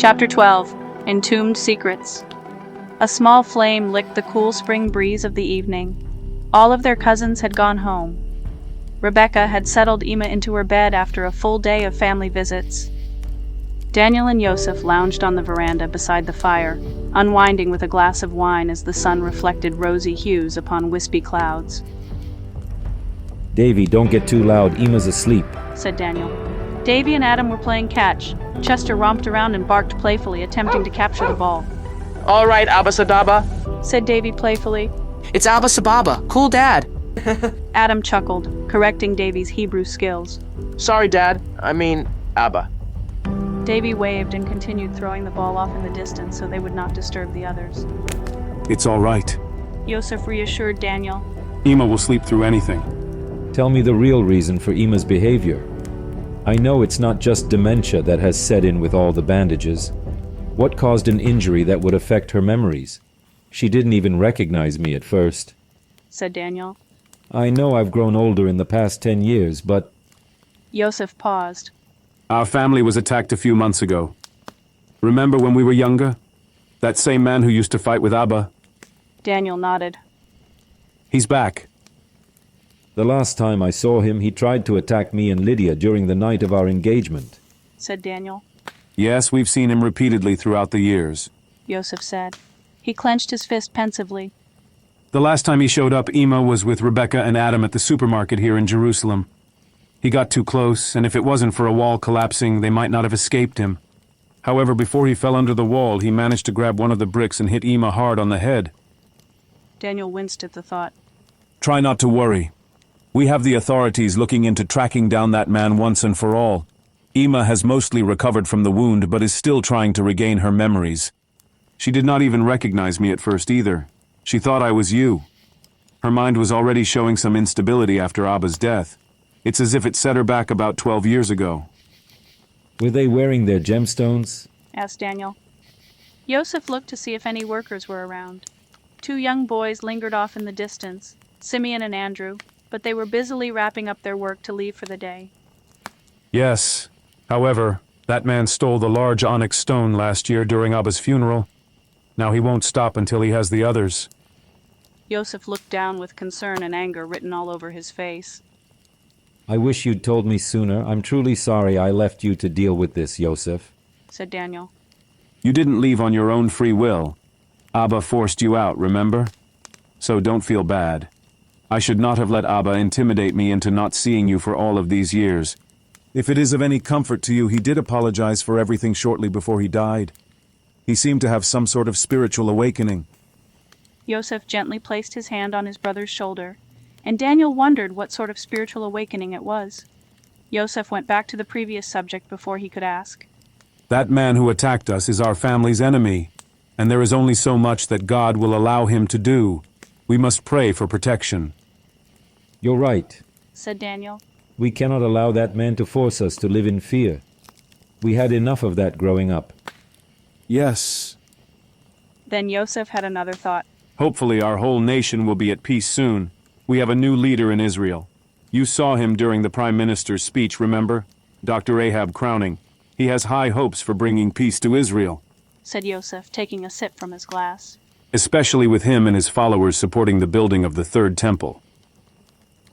Chapter 12. Entombed Secrets. A small flame licked the cool spring breeze of the evening. All of their cousins had gone home. Rebecca had settled Ima into her bed after a full day of family visits. Daniel and Yosef lounged on the veranda beside the fire, unwinding with a glass of wine as the sun reflected rosy hues upon wispy clouds. Davie, don't get too loud. Ima's asleep, said Daniel. Davie and Adam were playing catch. Chester romped around and barked playfully, attempting to capture the ball. All right, Abba Sadaba, said Davie playfully. It's Abba Sababa. Cool, Dad. Adam chuckled, correcting Davie's Hebrew skills. Sorry, Dad. I mean, Abba. Davie waved and continued throwing the ball off in the distance so they would not disturb the others. It's all right. Yosef reassured Daniel. Ima will sleep through anything. Tell me the real reason for Ima's behavior. I know it's not just dementia that has set in with all the bandages. What caused an injury that would affect her memories? She didn't even recognize me at first, said Daniel. I know I've grown older in the past 10 years, but... Yosef paused. Our family was attacked a few months ago. Remember when we were younger? That same man who used to fight with Abba? Daniel nodded. He's back. The last time I saw him, he tried to attack me and Lydia during the night of our engagement, said Daniel. Yes, we've seen him repeatedly throughout the years, Yosef said. He clenched his fist pensively. The last time he showed up, Ima was with Rebecca and Adam at the supermarket here in Jerusalem. He got too close, and if it wasn't for a wall collapsing, they might not have escaped him. However, before he fell under the wall, he managed to grab one of the bricks and hit Ima hard on the head. Daniel winced at the thought. Try not to worry. We have the authorities looking into tracking down that man once and for all. Ima has mostly recovered from the wound, but is still trying to regain her memories. She did not even recognize me at first either. She thought I was you. Her mind was already showing some instability after Abba's death. It's as if it set her back about 12 years ago. Were they wearing their gemstones? Asked Daniel. Yosef looked to see if any workers were around. 2 young boys lingered off in the distance, Simeon and Andrew, but they were busily wrapping up their work to leave for the day. Yes. However, that man stole the large onyx stone last year during Abba's funeral. Now he won't stop until he has the others. Yosef looked down with concern and anger written all over his face. I wish you'd told me sooner. I'm truly sorry I left you to deal with this, Yosef, said Daniel. You didn't leave on your own free will. Abba forced you out, remember? So don't feel bad. I should not have let Abba intimidate me into not seeing you for all of these years. If it is of any comfort to you, he did apologize for everything shortly before he died. He seemed to have some sort of spiritual awakening. Yosef gently placed his hand on his brother's shoulder, and Daniel wondered what sort of spiritual awakening it was. Yosef went back to the previous subject before he could ask. That man who attacked us is our family's enemy, and there is only so much that God will allow him to do. We must pray for protection. You're right, said Daniel. We cannot allow that man to force us to live in fear. We had enough of that growing up. Yes. Then Yosef had another thought. Hopefully our whole nation will be at peace soon. We have a new leader in Israel. You saw him during the Prime Minister's speech, remember? Dr. Ahab crowning. He has high hopes for bringing peace to Israel, said Yosef, taking a sip from his glass. Especially with him and his followers supporting the building of the Third Temple.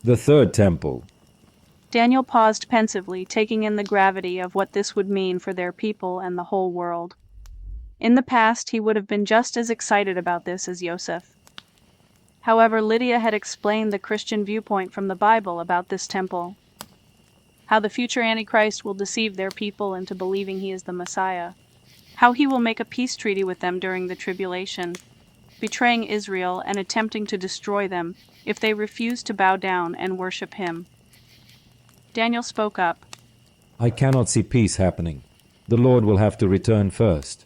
The Third Temple. Daniel paused pensively, taking in the gravity of what this would mean for their people and the whole world. In the past, he would have been just as excited about this as Yosef. However, Lydia had explained the Christian viewpoint from the Bible about this temple. How the future Antichrist will deceive their people into believing he is the Messiah. How he will make a peace treaty with them during the tribulation, betraying Israel and attempting to destroy them if they refuse to bow down and worship him. Daniel spoke up. I cannot see peace happening. The Lord will have to return first.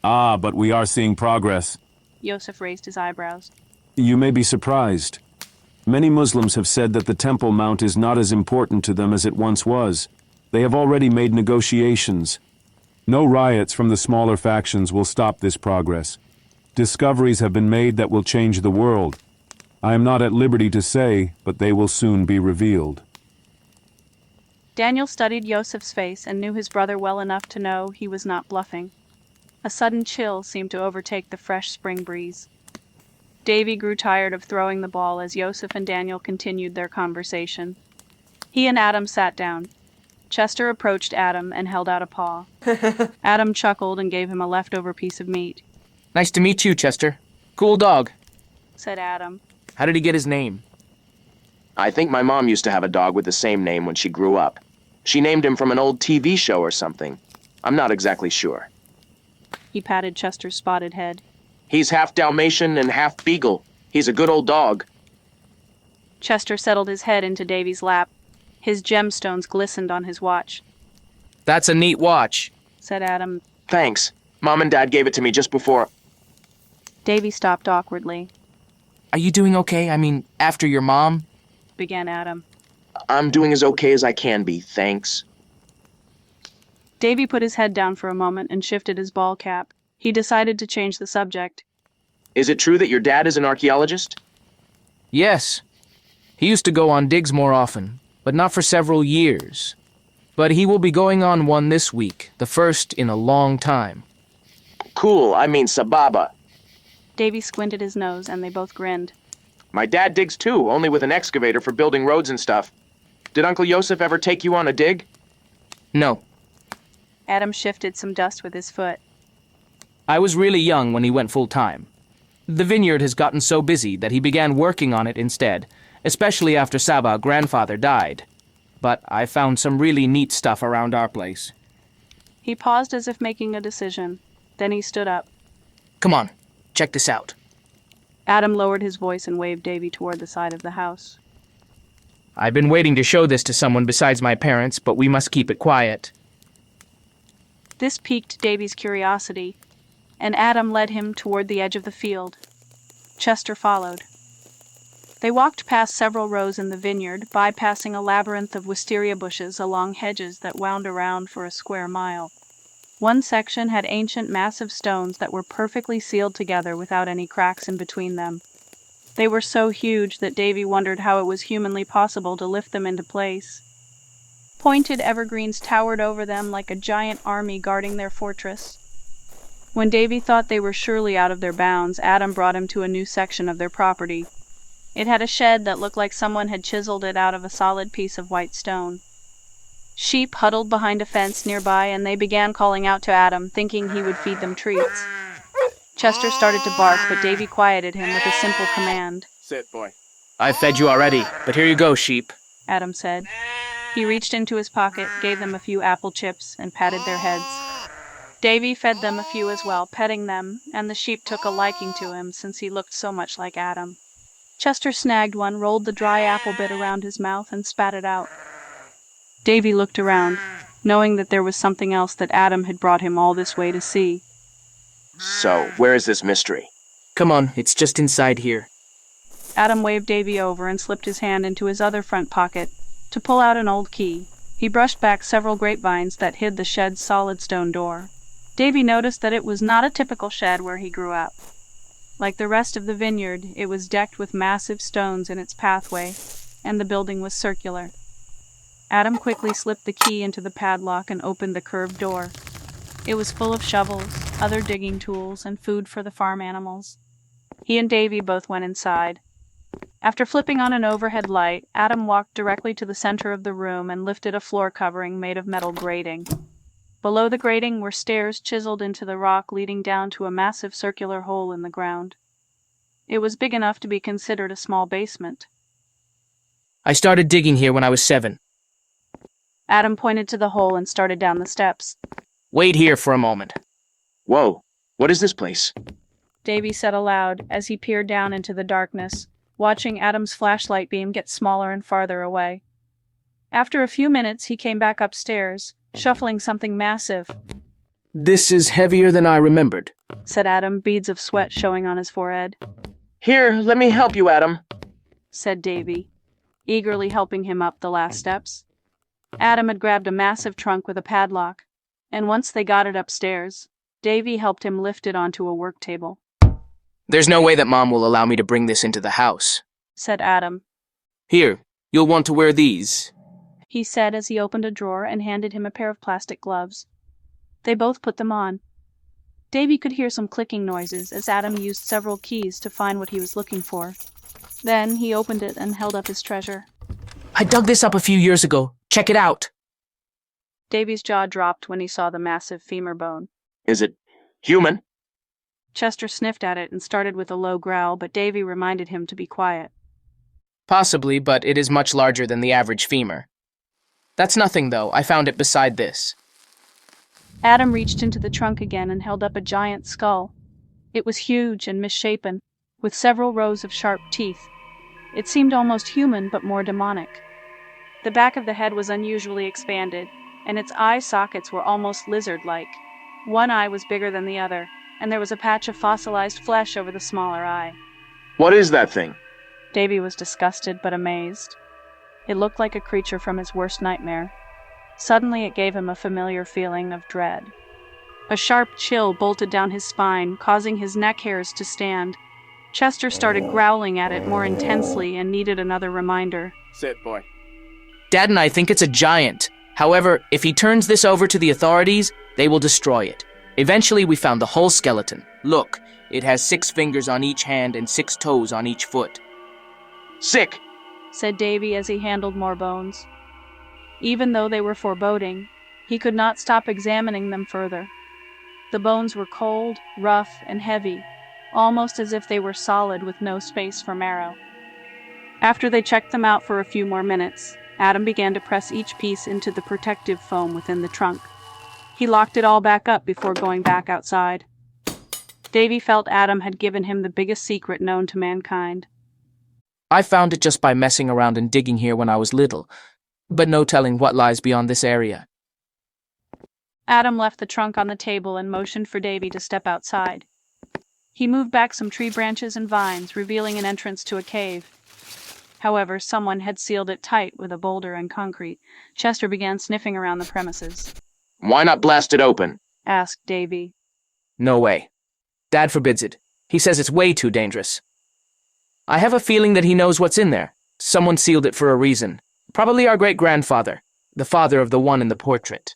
Ah, but we are seeing progress. Yosef raised his eyebrows. You may be surprised. Many Muslims have said that the Temple Mount is not as important to them as it once was. They have already made negotiations. No riots from the smaller factions will stop this progress. Discoveries have been made that will change the world. I am not at liberty to say, but they will soon be revealed. Daniel studied Yosef's face and knew his brother well enough to know he was not bluffing. A sudden chill seemed to overtake the fresh spring breeze. Davie grew tired of throwing the ball as Yosef and Daniel continued their conversation. He and Adam sat down. Chester approached Adam and held out a paw. Adam chuckled and gave him a leftover piece of meat. Nice to meet you, Chester. Cool dog, Said Adam. How did he get his name? I think my mom used to have a dog with the same name when she grew up. She named him from an old TV show or something. I'm not exactly sure. He patted Chester's spotted head. He's half Dalmatian and half Beagle. He's a good old dog. Chester settled his head into Davie's lap. His gemstones glistened on his watch. That's a neat watch. Said Adam. Thanks. Mom and Dad gave it to me just before. Davie stopped awkwardly. Are you doing okay? I mean, after your mom? Began Adam. I'm doing as okay as I can be, thanks. Davie put his head down for a moment and shifted his ball cap. He decided to change the subject. Is it true that your dad is an archaeologist? Yes. He used to go on digs more often, but not for several years. But he will be going on one this week, the first in a long time. Cool, I mean sababa. Davie squinted his nose and they both grinned. My dad digs too, only with an excavator for building roads and stuff. Did Uncle Yosef ever take you on a dig? No. Adam shifted some dust with his foot. I was really young when he went full-time. The vineyard has gotten so busy that he began working on it instead, especially after Saba's grandfather died. But I found some really neat stuff around our place. He paused as if making a decision. Then he stood up. Come on, check this out. Adam lowered his voice and waved Davie toward the side of the house. I've been waiting to show this to someone besides my parents, but we must keep it quiet. This piqued Davie's curiosity, and Adam led him toward the edge of the field. Chester followed. They walked past several rows in the vineyard, bypassing a labyrinth of wisteria bushes along hedges that wound around for a square mile. One section had ancient massive stones that were perfectly sealed together without any cracks in between them. They were so huge that Davie wondered how it was humanly possible to lift them into place. Pointed evergreens towered over them like a giant army guarding their fortress. When Davie thought they were surely out of their bounds, Adam brought him to a new section of their property. It had a shed that looked like someone had chiseled it out of a solid piece of white stone. Sheep huddled behind a fence nearby, and they began calling out to Adam, thinking he would feed them treats. Chester started to bark, but Davie quieted him with a simple command. Sit, boy. I fed you already, but here you go, sheep. Adam said. He reached into his pocket, gave them a few apple chips, and patted their heads. Davie fed them a few as well, petting them, and the sheep took a liking to him since he looked so much like Adam. Chester snagged one, rolled the dry apple bit around his mouth, and spat it out. Davie looked around, knowing that there was something else that Adam had brought him all this way to see. So, where is this mystery? Come on, it's just inside here. Adam waved Davie over and slipped his hand into his other front pocket to pull out an old key. He brushed back several grapevines that hid the shed's solid stone door. Davie noticed that it was not a typical shed where he grew up. Like the rest of the vineyard, it was decked with massive stones in its pathway, and the building was circular. Adam quickly slipped the key into the padlock and opened the curved door. It was full of shovels, other digging tools, and food for the farm animals. He and Davie both went inside. After flipping on an overhead light, Adam walked directly to the center of the room and lifted a floor covering made of metal grating. Below the grating were stairs chiseled into the rock leading down to a massive circular hole in the ground. It was big enough to be considered a small basement. I started digging here when I was 7. Adam pointed to the hole and started down the steps. Wait here for a moment. Whoa, what is this place? Davie said aloud as he peered down into the darkness, watching Adam's flashlight beam get smaller and farther away. After a few minutes, he came back upstairs, shuffling something massive. This is heavier than I remembered, said Adam, beads of sweat showing on his forehead. Here, let me help you, Adam, said Davie, eagerly helping him up the last steps. Adam had grabbed a massive trunk with a padlock, and once they got it upstairs, Davie helped him lift it onto a work table. There's no way that Mom will allow me to bring this into the house, said Adam. Here, you'll want to wear these. he said as he opened a drawer and handed him a pair of plastic gloves. They both put them on. Davie could hear some clicking noises as Adam used several keys to find what he was looking for. Then he opened it and held up his treasure. I dug this up a few years ago. Check it out. Davie's jaw dropped when he saw the massive femur bone. Is it human? Chester sniffed at it and started with a low growl, but Davie reminded him to be quiet. Possibly, but it is much larger than the average femur. That's nothing, though. I found it beside this. Adam reached into the trunk again and held up a giant skull. It was huge and misshapen, with several rows of sharp teeth. It seemed almost human, but more demonic. The back of the head was unusually expanded, and its eye sockets were almost lizard-like. One eye was bigger than the other, and there was a patch of fossilized flesh over the smaller eye. What is that thing? Davie was disgusted but amazed. It looked like a creature from his worst nightmare. Suddenly it gave him a familiar feeling of dread. A sharp chill bolted down his spine, causing his neck hairs to stand. Chester started growling at it more intensely and needed another reminder. Sit, boy. Dad and I think it's a giant. However, if he turns this over to the authorities, they will destroy it. Eventually, we found the whole skeleton. Look, it has 6 fingers on each hand and 6 toes on each foot. Sick! Said Davie as he handled more bones. Even though they were foreboding, he could not stop examining them further. The bones were cold, rough, and heavy, almost as if they were solid with no space for marrow. After they checked them out for a few more minutes, Adam began to press each piece into the protective foam within the trunk. He locked it all back up before going back outside. Davie felt Adam had given him the biggest secret known to mankind. I found it just by messing around and digging here when I was little, but no telling what lies beyond this area. Adam left the trunk on the table and motioned for Davie to step outside. He moved back some tree branches and vines, revealing an entrance to a cave. However, someone had sealed it tight with a boulder and concrete. Chester began sniffing around the premises. Why not blast it open? Asked Davie. No way. Dad forbids it. He says it's way too dangerous. I have a feeling that he knows what's in there. Someone sealed it for a reason. Probably our great-grandfather, the father of the one in the portrait.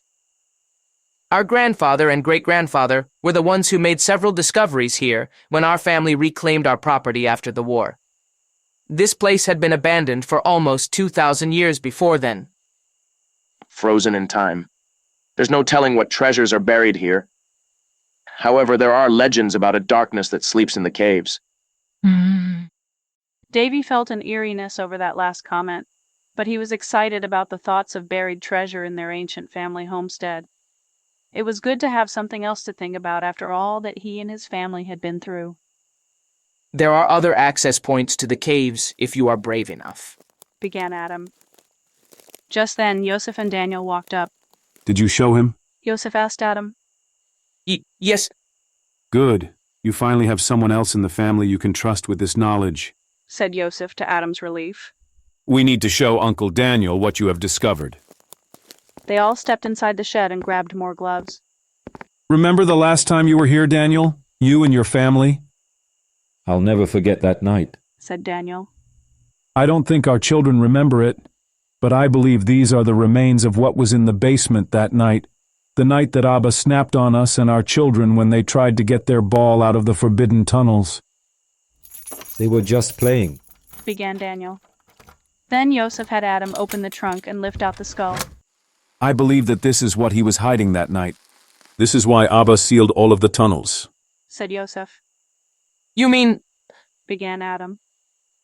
Our grandfather and great-grandfather were the ones who made several discoveries here when our family reclaimed our property after the war. This place had been abandoned for almost 2,000 years before then. Frozen in time. There's no telling what treasures are buried here. However, there are legends about a darkness that sleeps in the caves. Davie felt an eeriness over that last comment, but he was excited about the thoughts of buried treasure in their ancient family homestead. It was good to have something else to think about after all that he and his family had been through. There are other access points to the caves if you are brave enough, began Adam. Just then, Yosef and Daniel walked up. Did you show him? Yosef asked Adam. Yes. Good. You finally have someone else in the family you can trust with this knowledge, said Yosef to Adam's relief. We need to show Uncle Daniel what you have discovered. They all stepped inside the shed and grabbed more gloves. Remember the last time you were here, Daniel? You and your family? I'll never forget that night, said Daniel. I don't think our children remember it, but I believe these are the remains of what was in the basement that night. The night that Abba snapped on us and our children when they tried to get their ball out of the forbidden tunnels. They were just playing, began Daniel. Then Yosef had Adam open the trunk and lift out the skull. I believe that this is what he was hiding that night. This is why Abba sealed all of the tunnels, said Yosef. You mean... began Adam.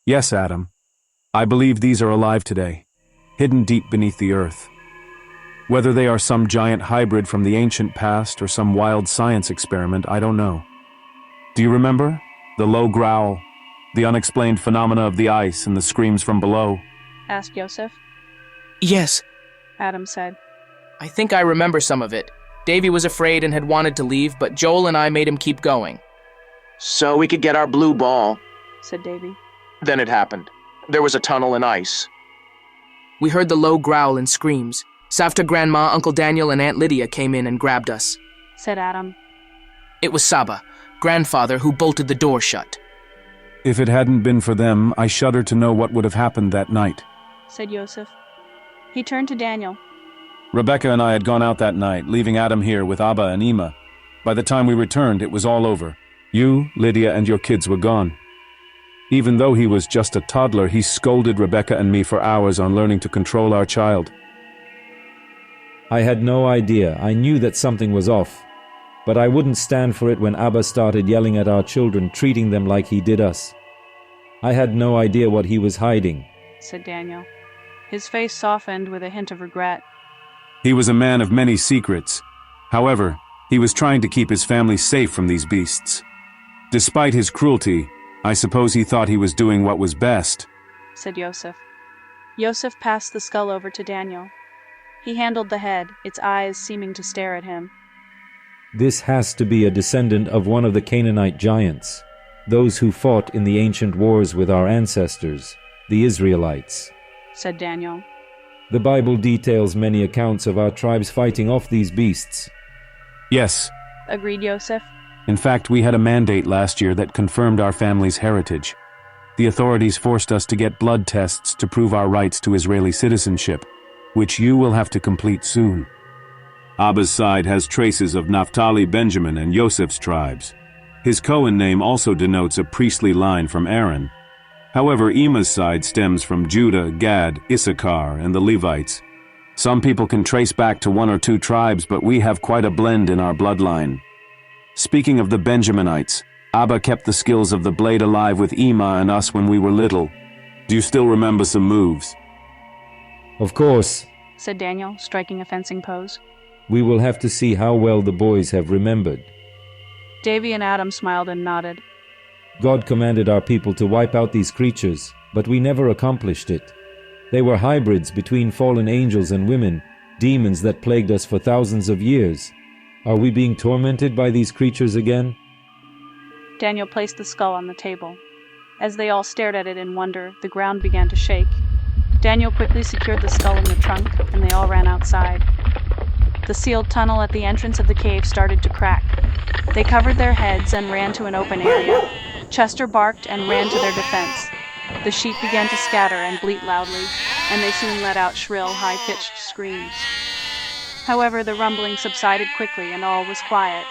Yes, Adam. I believe these are alive today, hidden deep beneath the earth. Whether they are some giant hybrid from the ancient past or some wild science experiment, I don't know. Do you remember? The low growl, the unexplained phenomena of the ice and the screams from below? Asked Yosef. Yes, Adam said. I think I remember some of it. Davie was afraid and had wanted to leave, but Joel and I made him keep going. So we could get our blue ball, said Davie. Then it happened. There was a tunnel in ice. We heard the low growl and screams. Savta Grandma, Uncle Daniel, and Aunt Lydia came in and grabbed us, said Adam. It was Saba, grandfather, who bolted the door shut. If it hadn't been for them, I shudder to know what would have happened that night, said Yosef. He turned to Daniel. Rebecca and I had gone out that night, leaving Adam here with Abba and Ima. By the time we returned, it was all over. You, Lydia, and your kids were gone. Even though he was just a toddler, he scolded Rebecca and me for hours on learning to control our child. I had no idea. I knew that something was off. But I wouldn't stand for it when Abba started yelling at our children, treating them like he did us. I had no idea what he was hiding, said Daniel. His face softened with a hint of regret. He was a man of many secrets. However, he was trying to keep his family safe from these beasts. Despite his cruelty, I suppose he thought he was doing what was best, said Yosef. Yosef passed the skull over to Daniel. He handled the head, its eyes seeming to stare at him. This has to be a descendant of one of the Canaanite giants, those who fought in the ancient wars with our ancestors, the Israelites, said Daniel. The Bible details many accounts of our tribes fighting off these beasts. Yes, agreed Yosef. In fact, we had a mandate last year that confirmed our family's heritage. The authorities forced us to get blood tests to prove our rights to Israeli citizenship, which you will have to complete soon. Abba's side has traces of Naphtali, Benjamin, and Yosef's tribes. His Cohen name also denotes a priestly line from Aaron. However, Ima's side stems from Judah, Gad, Issachar, and the Levites. Some people can trace back to one or two tribes, but we have quite a blend in our bloodline. Speaking of the Benjaminites, Abba kept the skills of the blade alive with Ima and us when we were little. Do you still remember some moves? Of course, said Daniel, striking a fencing pose. We will have to see how well the boys have remembered. Davie and Adam smiled and nodded. God commanded our people to wipe out these creatures, but we never accomplished it. They were hybrids between fallen angels and women, demons that plagued us for thousands of years. Are we being tormented by these creatures again? Daniel placed the skull on the table. As they all stared at it in wonder, the ground began to shake. Daniel quickly secured the skull in the trunk, and they all ran outside. The sealed tunnel at the entrance of the cave started to crack. They covered their heads and ran to an open area. Chester barked and ran to their defense. The sheep began to scatter and bleat loudly, and they soon let out shrill, high-pitched screams. However, the rumbling subsided quickly and all was quiet.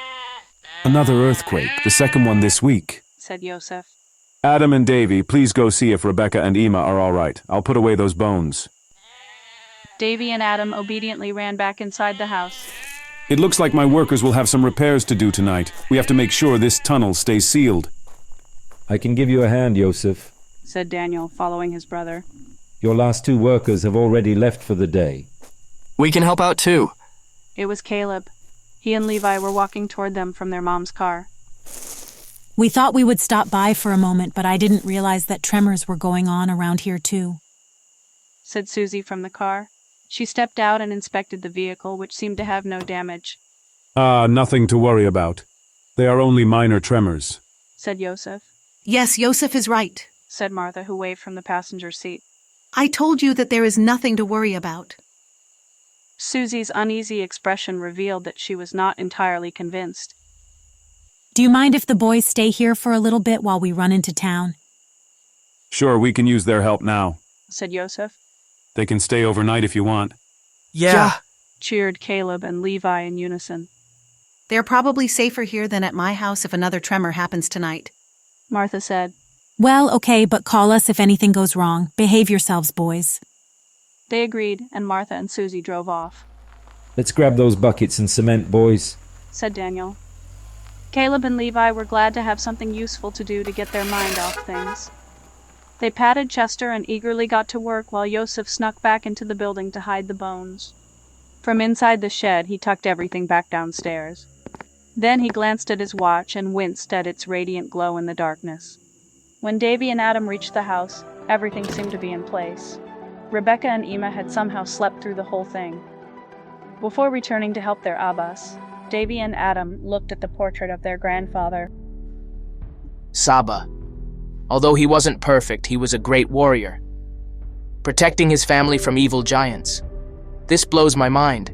Another earthquake, the second one this week, said Yosef. Adam and Davie, please go see if Rebecca and Ima are all right. I'll put away those bones. Davie and Adam obediently ran back inside the house. It looks like my workers will have some repairs to do tonight. We have to make sure this tunnel stays sealed. I can give you a hand, Yosef, said Daniel, following his brother. Your last two workers have already left for the day. We can help out too. It was Caleb. He and Levi were walking toward them from their mom's car. We thought we would stop by for a moment, but I didn't realize that tremors were going on around here too, said Susie from the car. She stepped out and inspected the vehicle, which seemed to have no damage. Nothing to worry about. They are only minor tremors, said Yosef. Yes, Yosef is right, said Martha, who waved from the passenger seat. I told you that there is nothing to worry about. Susie's uneasy expression revealed that she was not entirely convinced. Do you mind if the boys stay here for a little bit while we run into town? Sure, we can use their help now, said Yosef. They can stay overnight if you want. Yeah, cheered Caleb and Levi in unison. They're probably safer here than at my house if another tremor happens tonight, Martha said. Well, okay, but call us if anything goes wrong. Behave yourselves, boys. They agreed, and Martha and Susie drove off. Let's grab those buckets and cement, boys, said Daniel. Caleb and Levi were glad to have something useful to do to get their mind off things. They patted Chester and eagerly got to work while Yosef snuck back into the building to hide the bones. From inside the shed, he tucked everything back downstairs. Then he glanced at his watch and winced at its radiant glow in the darkness. When Davie and Adam reached the house, everything seemed to be in place. Rebecca and Ima had somehow slept through the whole thing. Before returning to help their Abbas, Davie and Adam looked at the portrait of their grandfather. Saba. Although he wasn't perfect, he was a great warrior, protecting his family from evil giants. This blows my mind.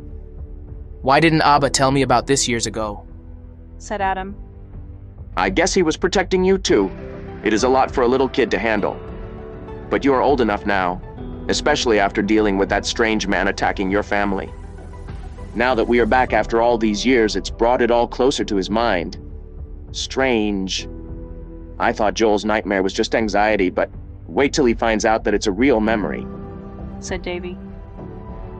Why didn't Abba tell me about this years ago? Said Adam. I guess he was protecting you too. It is a lot for a little kid to handle. But you are old enough now. especially after dealing with that strange man attacking your family. Now that we are back after all these years, it's brought it all closer to his mind. Strange. I thought Joel's nightmare was just anxiety, but wait till he finds out that it's a real memory," said Davie.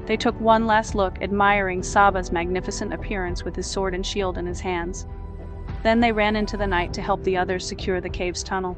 They took one last look, admiring Saba's magnificent appearance with his sword and shield in his hands. Then they ran into the night to help the others secure the cave's tunnel.